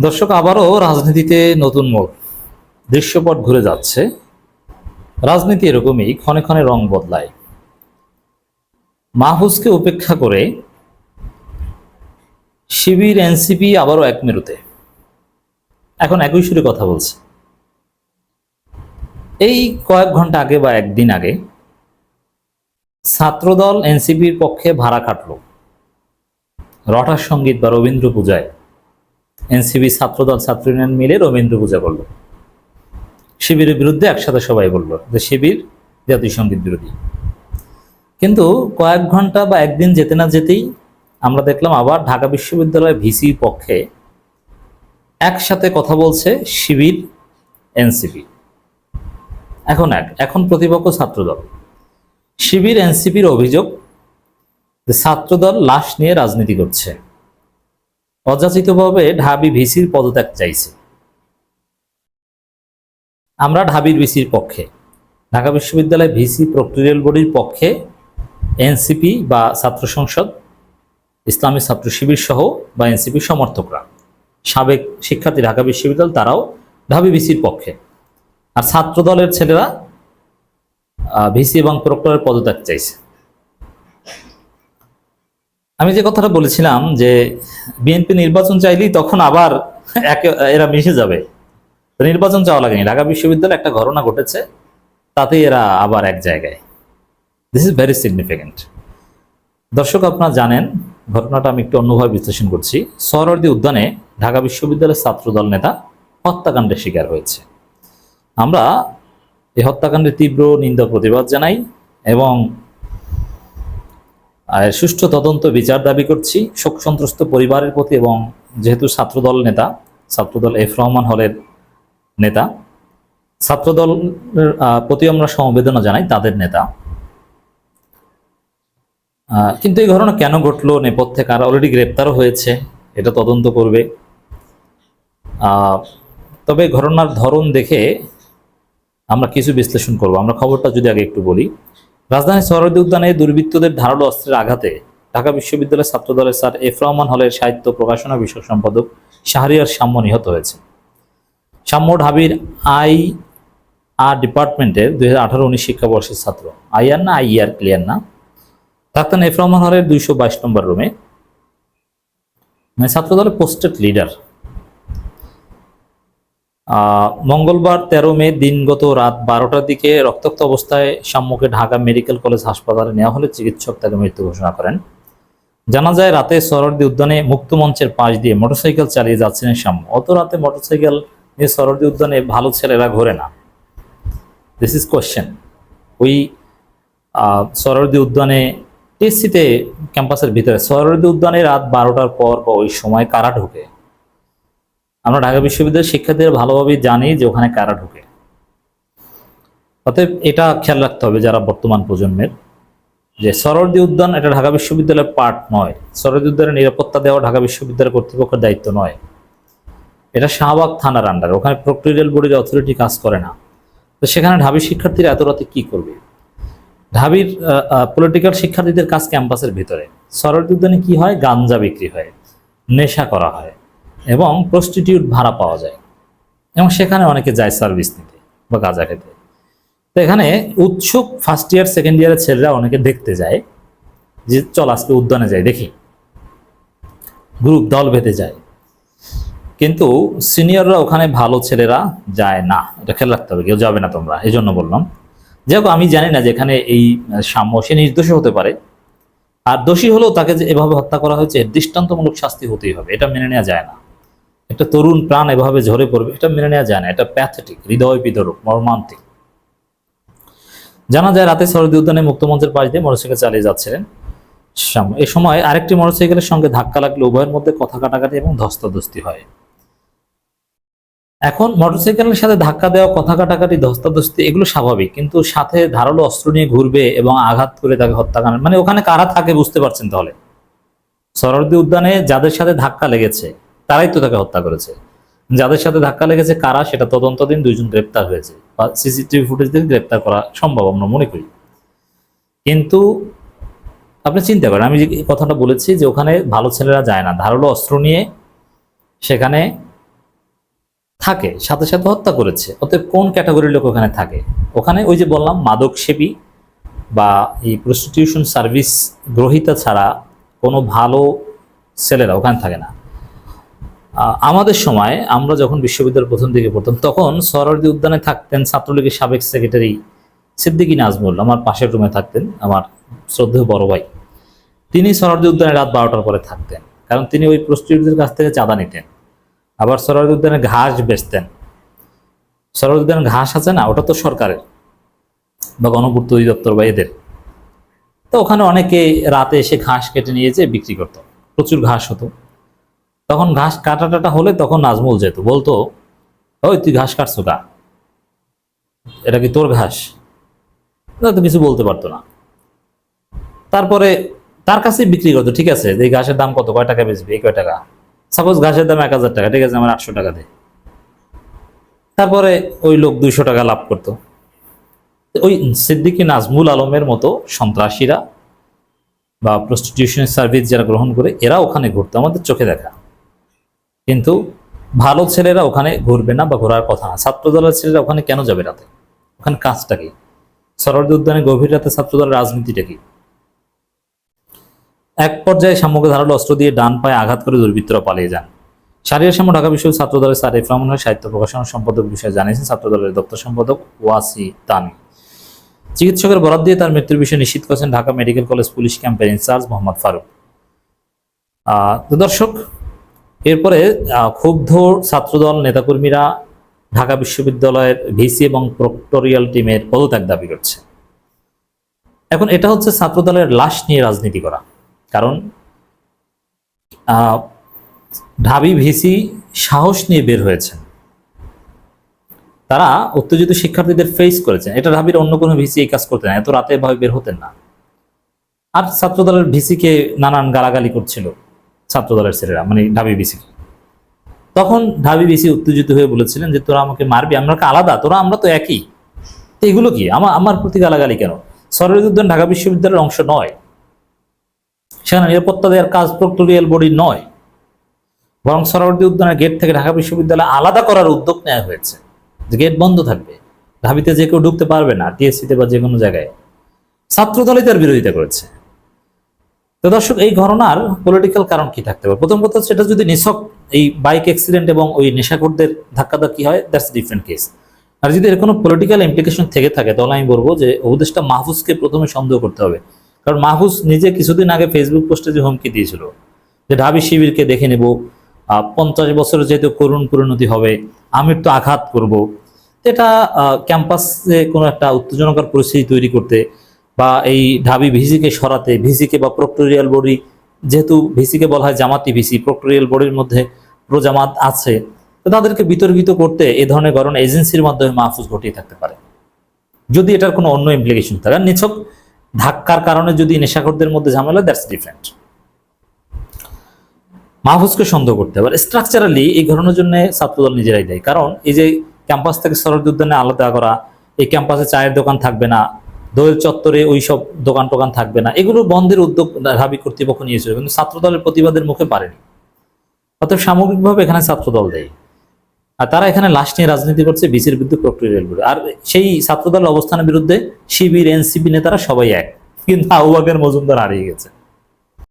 দর্শক, আবারও রাজনীতিতে নতুন মোড়, দৃশ্যপট ঘুরে যাচ্ছে। রাজনীতি এরকমই, ক্ষণে ক্ষণে রং বদলায়। মাহফুজকে উপেক্ষা করে শিবির এনসিপি আবারও এক মেরুতে, এখন একই সুরে কথা বলছে। এই কয়েক ঘন্টা আগে বা একদিন আগে ছাত্রদল এনসিপির পক্ষে ভাড়া খাটল রটার সঙ্গীত বা রবীন্দ্র পূজায়। এনসিপি ছাত্রদল ছাত্র ইউনিয়ন মিলে রবীন্দ্র পূজা করলো। শিবিরের বিরুদ্ধে একসাথে সবাই বলল যে শিবির জাতীয় সঙ্গীত বিরোধী। কিন্তু কয়েক ঘন্টা বা একদিন যেতে না যেতেই আমরা দেখলাম আবার ঢাকা বিশ্ববিদ্যালয়ের ভিসির পক্ষে একসাথে কথা বলছে শিবির এনসিপি। এখন প্রতিপক্ষ ছাত্রদল। শিবির এনসিপির অভিযোগ যে ছাত্রদল লাশ নিয়ে রাজনীতি করছে, অযাচিতভাবে ঢাবি ভিসির পদত্যাগ চাইছে। আমরা ঢাবির ভিসির পক্ষে, ঢাকা বিশ্ববিদ্যালয় ভিসি প্রক্টোরিয়াল বডির পক্ষে এনসিপি বা ছাত্র সংসদ, ইসলামী ছাত্র শিবির সহ বা এনসিপি সমর্থকরা, সাবেক শিক্ষার্থী ঢাকা বিশ্ববিদ্যালয়, তারাও ঢাবি ভিসির পক্ষে। আর ছাত্র দলের ছেলেরা ভিসি এবং প্রক্টরের পদত্যাগ চাইছে। আমি যে কথাটা বলেছিলাম যে বিএনপি নির্বাচন চাইলেই তখন আবার এরা মিশে যাবে, নির্বাচন চাওয়া লাগেনি। ঢাকা বিশ্ববিদ্যালয়ে একটা ঘটনা ঘটেছে, তাতে এরা আবার এক জায়গায়। This is very significant. দর্শক, আপনারা জানেন ঘটনাটা আমি একটু অন্যভাবে বিশ্লেষণ করছি। সোহরাওয়ার্দী উদ্যানে ঢাকা বিশ্ববিদ্যালয়ের ছাত্রদল নেতা হত্যাকাণ্ডের শিকার হয়েছে। আমরা এই হত্যাকাণ্ডের তীব্র নিন্দা প্রতিবাদ জানাই এবং সুষ্ঠু তদন্ত বিচার দাবি করছি শোক সন্ত্রস্ত পরিবারের প্রতি। এবং যেহেতু ছাত্রদল নেতা, ছাত্রদল এফ রহমান হলের নেতা, ছাত্রদল প্রতি আমরা সমবেদনা জানাই, তাদের নেতা। কিন্তু এই ঘটনা কেন ঘটলো, নেপথ্যে কারা, অলরেডি গ্রেপ্তারও হয়েছে, এটা তদন্ত করবে। তবে ঘটনার ধরন দেখে আমরা কিছু বিশ্লেষণ করব। আমরা খবরটা যদি আগে একটু বলি। রাজধানীর সোহরাওয়ার্দী উদ্যানে দুর্বৃত্তদের ধারালো অস্ত্রের আঘাতে ঢাকা বিশ্ববিদ্যালয়ের ছাত্রদলের স্যার এফ রহমান হলের সাহিত্য প্রকাশনা বিষয়ক সম্পাদক শাহরিয়ার সাম্য নিহত হয়েছে। সাম্য ঢাবির আর ডিপার্টমেন্টের 2018-19 শিক্ষাবর্ষের ছাত্র। আইআর না আইআর, ক্লিয়ার না। থাকতেন এফ রহমান হলের 222 নম্বর রুমে, ছাত্রদলের পোস্টেড লিডার। মঙ্গলবার 13 মে দিনগত রাত 12টার দিকে রক্তাক্ত অবস্থায় সাম্যকে ঢাকা মেডিকেল কলেজ হাসপাতালে নেওয়া হলে চিকিৎসক তাকে মৃত্যু ঘোষণা করেন। জানা যায় রাতে সোহরাওয়ার্দী উদ্যানে মুক্ত মঞ্চের পাশ দিয়ে মোটরসাইকেল চালিয়ে যাচ্ছিলেন সাম্য। অত রাতে মোটরসাইকেল নিয়ে সোহরাওয়ার্দী উদ্যানে ভালো ছেলেরা ঘোরে না। This is question. ওই সোহরাওয়ার্দী উদ্যানে টিএসসিতে ক্যাম্পাসের ভিতরে সোহরাওয়ার্দী উদ্যানে রাত 12টার পর বা ওই সময় কারা ঢুকে, আমরা ঢাকা বিশ্ববিদ্যালয়ের শিক্ষার্থীরা ভালোভাবেই জানি যে ওখানে কারা ঢুকে। অতএব এটা খেয়াল রাখতে হবে যারা বর্তমান প্রজন্মের, যে সোহরাওয়ার্দী উদ্যান এটা ঢাকা বিশ্ববিদ্যালয়ের পার্ট নয়। সোহরাওয়ার্দী উদ্যানের নিরাপত্তা দেওয়া ঢাকা বিশ্ববিদ্যালয় কর্তৃপক্ষের দায়িত্ব নয়, এটা শাহবাগ থানার আন্ডার। ওখানে প্রক্টোরিয়াল বডির অথরিটি কাজ করে না। তো সেখানে ঢাবি শিক্ষার্থীরা এত রাতে কি করবে? ঢাবির পলিটিক্যাল শিক্ষার্থীদের কাজ ক্যাম্পাসের ভিতরে। সোহরাওয়ার্দী উদ্যানে কি হয়? গাঞ্জা বিক্রি হয়, নেশা করা হয় এবং প্রস্টিটিউট ভাড়া পাওয়া যায়, এবং সেখানে অনেকে যায় সার্ভিস নিতে বা গাঁজা খেতে। তো এখানে উৎসুক ফার্স্ট ইয়ার সেকেন্ড ইয়ারের ছেলেরা অনেকে দেখতে যায় যে চল আজকে উদ্যানে যাই, দেখি, গ্রুপ দল বেঁধে যায়। কিন্তু সিনিয়ররা ওখানে ভালো ছেলেরা যায় না, এটা খেয়াল রাখতে হবে। কেউ যাবে না তোমরা, এই জন্য বললাম। যেহেতু আমি জানি না যে এখানে এই সাম্য, সে নির্দোষ হতে পারে, আর দোষী হলেও তাকে যে এভাবে হত্যা করা হয়েছে দৃষ্টান্তমূলক শাস্তি হতেই হবে, এটা মেনে নেওয়া যায় না। একটা তরুণ প্রাণ এভাবে ঝরে পড়বে, এটা মেনে নেওয়া যায় না। এটা প্যাথেটিক, হৃদয় বিদারক, মর্মান্তিক। জানা যায় রাতে সোহরাওয়ার্দী উদ্যানে মুক্তমঞ্চের পাশ দিয়ে মোটরসাইকেল চালিয়ে যাচ্ছিলেন সাম্য। এ সময় আরেকটি মোটরসাইকেলের সঙ্গে ধাক্কা লাগলে উভয়ের মধ্যে কথা কাটাকাটি এবং ধস্তাধস্তি হয়। এখন মোটরসাইকেলের সাথে ধাক্কা দেওয়া, কথা কাটাকাটি, ধস্তাধস্তি এগুলো স্বাভাবিক, কিন্তু সাথে ধারালো অস্ত্র নিয়ে ঘুরবে এবং আঘাত করে তাকে হত্যাকাণ্ড, মানে ওখানে কারা থাকে বুঝতে পারছেন? তাহলে সোহরাওয়ার্দী উদ্যানে যাদের সাথে ধাক্কা লেগেছে তারাই তো তাকে হত্যা করেছে। যাদের সাথে ধাক্কা লেগেছে কারা, সেটা তদন্তাধীন। 2 জন গ্রেপ্তার হয়েছে বা সিসিটিভি ফুটেজ দিয়ে গ্রেপ্তার করা সম্ভব আমরা মনে করি। কিন্তু আপনি চিন্তা করেন, আমি যে কথাটা বলেছি যে ওখানে ভালো ছেলেরা যায় না, ধারালো অস্ত্র নিয়ে সেখানে থাকে, সাথে সাথে হত্যা করেছে। অতএব কোন ক্যাটাগরির লোক ওখানে থাকে? ওখানে ওই যে বললাম মাদক সেবী বা এই প্রস্টিটিউশন সার্ভিস গ্রহীতা ছাড়া কোনো ভালো ছেলেরা ওখানে থাকে না। আমাদের সময় আমরা যখন বিশ্ববিদ্যালয়ের প্রথম দিকে পড়তাম তখন সোহরাওয়ার্দী উদ্যানে থাকতেন ছাত্রলীগের সাবেক সেক্রেটারি সিদ্দিকী নাজমুল, আমার পাশের রুমে থাকতেন, আমার শ্রদ্ধেয় বড় ভাই। তিনি সোহরাওয়ার্দী উদ্যানে রাত 12টার পরে থাকতেন, কারণ তিনি ওই প্রস্টিটিউটদের কাছ থেকে চাঁদা নিতেন। আবার সোহরাওয়ার্দী উদ্যানে ঘাস বেচতেন। সোহরাওয়ার্দী উদ্যানের ঘাস আছে না, ওটা তো সরকারের বা গণপূর্ত অধিদপ্তর বা এদের। তো ওখানে অনেকে রাতে এসে ঘাস কেটে নিয়ে যেয়ে বিক্রি করতো, প্রচুর ঘাস হতো। তখন ঘাস কাটা টাটা হলে তখন নাজমুল যেত, বলতো ওই তুই ঘাস কাটছো কা, এটা কি তোর ঘাস? তো কিছু বলতে পারতো না। তারপরে তার কাছে বিক্রি করতো, ঠিক আছে এই ঘাসের দাম কত, কয় টাকা বেচবি, এই কয় টাকা, সাপোজ ঘাসের দাম 1000 টাকা, ঠিক আছে আমার 800 টাকা দে। তারপরে ওই লোক 200 টাকা লাভ করতো। ওই সিদ্দিকী নাজমুল আলমের মতো সন্ত্রাসীরা বা প্রস্টিটিউশন সার্ভিস যারা গ্রহণ করে এরা ওখানে ঘুরতো, আমাদের চোখে দেখা। কিন্তু ভালো ছেলেরা ওখানে ঘুরবে না বা ঘোরার কথা না। ছাত্রদলের ছেলেরা ওখানে কেন যাবে রাতে? ওখানে কাজটা কি? সোহরাওয়ার্দী উদ্যানে গভীর রাতে ছাত্রদলের রাজনীতিটা কি? এক পর্যায়ে শামুকে ধারালো অস্ত্র দিয়ে ডান পায়ে আঘাত করে দুর্বৃত্তরা পালিয়ে যান। শাহরিয়ার শামু ঢাকা বিশ্ববিদ্যালয় ছাত্রদলের স্যার ইফ রহমান সাহিত্য প্রকাশনা সম্পাদক বিষয়ে জানিয়েছেন ছাত্রদলের দপ্তর সম্পাদক ওয়াসি তানি। চিকিৎসকের বরাত দিয়ে তার মৃত্যুর বিষয়ে নিশ্চিত করেছেন ঢাকা মেডিকেল কলেজ পুলিশ ক্যাম্পের ইনচার্জ মোহাম্মদ ফারুক। তো দর্শক, এরপরে ক্ষুব্ধ ছাত্রদল নেতাকর্মীরা ঢাকা বিশ্ববিদ্যালয়ের ভিসি এবং প্রক্টোরিয়াল টিমের পদত্যাগ দাবি করছে। এখন এটা হচ্ছে ছাত্রদলের লাশ নিয়ে রাজনীতি করা। কারণ ঢাবি ভিসি সাহস নিয়ে বের হয়েছেন, তারা উত্তেজিত শিক্ষার্থীদের ফেস করেছেন। এটা ঢাবির অন্য কোনো ভিসি এই কাজ করতেন না, এত রাতে ভাবে বের হতেন না। আর ছাত্রদলের ভিসিকে নানান গালাগালি করছিল ছাত্রদলের ছেলেরা, মানে ঢাবি ভিসি। তখন ঢাবি ভিসি উত্তেজিত হয়ে বলেছিলেন যে তোরা আমাকে মারবি, আমরা আলাদা, তোরা আমরা তো একই, তো এগুলো কি আমার প্রতি গালাগালি কেন? সোহরাওয়ার্দী উদ্যান ঢাকা বিশ্ববিদ্যালয়ের অংশ নয়, সেখানে নিরাপত্তা দেওয়ার কাজ প্রক্টোরিয়াল বডি নয়, বরং সোহরাওয়ার্দী উদ্যানের গেট থেকে ঢাকা বিশ্ববিদ্যালয় আলাদা করার উদ্যোগ নেওয়া হয়েছে, যে গেট বন্ধ থাকবে, ঢাবিতে যে কেউ ঢুকতে পারবে না, টিএসসিতে বা যে কোনো জায়গায়। ছাত্রদলই তার বিরোধিতা করেছে। তো দর্শক, এই ঘটনার পলিটিক্যাল কারণ কি থাকতে পারে? প্রথম কথা হচ্ছে, এটা যদি নিছক এই বাইক অ্যাক্সিডেন্ট এবং ওই নেশাখোরদের ধাক্কাধাক্কি হয়, দ্যাটস ডিফারেন্ট কেস। আর যদি এর কোনো পলিটিক্যাল ইমপ্লিকেশন থেকে থাকে, তাহলে আমি বলবো যে উপদেষ্টা মাহফুজকে প্রথমে সন্দেহ করতে হবে। কারণ মাহফুজ নিজে কিছুদিন আগে ফেসবুক পোস্টে যে হুমকি দিয়েছিল যে ঢাবি শিবিরকে দেখে নেব, 50 বছরের যেহেতু করুণ পরিণতি হবে, আমির তো আঘাত করব, এটা ক্যাম্পাসে কোনো একটা উত্তেজনকর পরিস্থিতি তৈরি করতে বা এই ঢাবি ভিসিকে সরাতে, ভিসিকে বা প্রক্টোরিয়াল বডি, যেহেতু ভিসিকে বলা হয় জামাতি ভিসি, প্রক্টোরিয়াল বডির মধ্যে প্রো জামাত আছে, তো তাদেরকে বিতর্কিত করতে এ ধরনের ঘটনা এজেন্সির মাধ্যমে মাহফুজ ঘটিয়ে থাকতে পারে, যদি এটার কোনো অন্য ইমপ্লিকেশন থাকে। আর নিছক ধাক্কার কারণে যদি নেশাখোরদের মধ্যে ঝামেলা, দ্যাটস ডিফারেন্ট। মাহফুজকে সন্দেহ করতে হবে। স্ট্রাকচারালি এই ঘটনার জন্য ছাত্রদল নিজেরাই দেয়। কারণ এই যে ক্যাম্পাস থেকে সোহরাওয়ার্দী উদ্যানে আলাদা করা, এই ক্যাম্পাসে চায়ের দোকান থাকবে না, দোয়েল চত্বরে ওই সব দোকান টোকান থাকবে না, এগুলো বন্ধের উদ্যোগ ঢাবি কর্তৃপক্ষ নিয়েছিল, কিন্তু ছাত্রদলের প্রতিবাদের মুখে পারেনি। অর্থাৎ সামগ্রিকভাবে এখানে ছাত্রদল দেয়, আর তারা এখানে লাশ নিয়ে রাজনীতি করছে ভিসির বিরুদ্ধে, প্রক্টোরিয়াল বিরুদ্ধে। আর সেই ছাত্রদলের অবস্থানের বিরুদ্ধে শিবির, এনসিপি নেতারা সবাই এক, কিন্তু আবু বকর মজুমদার হারিয়ে গেছে।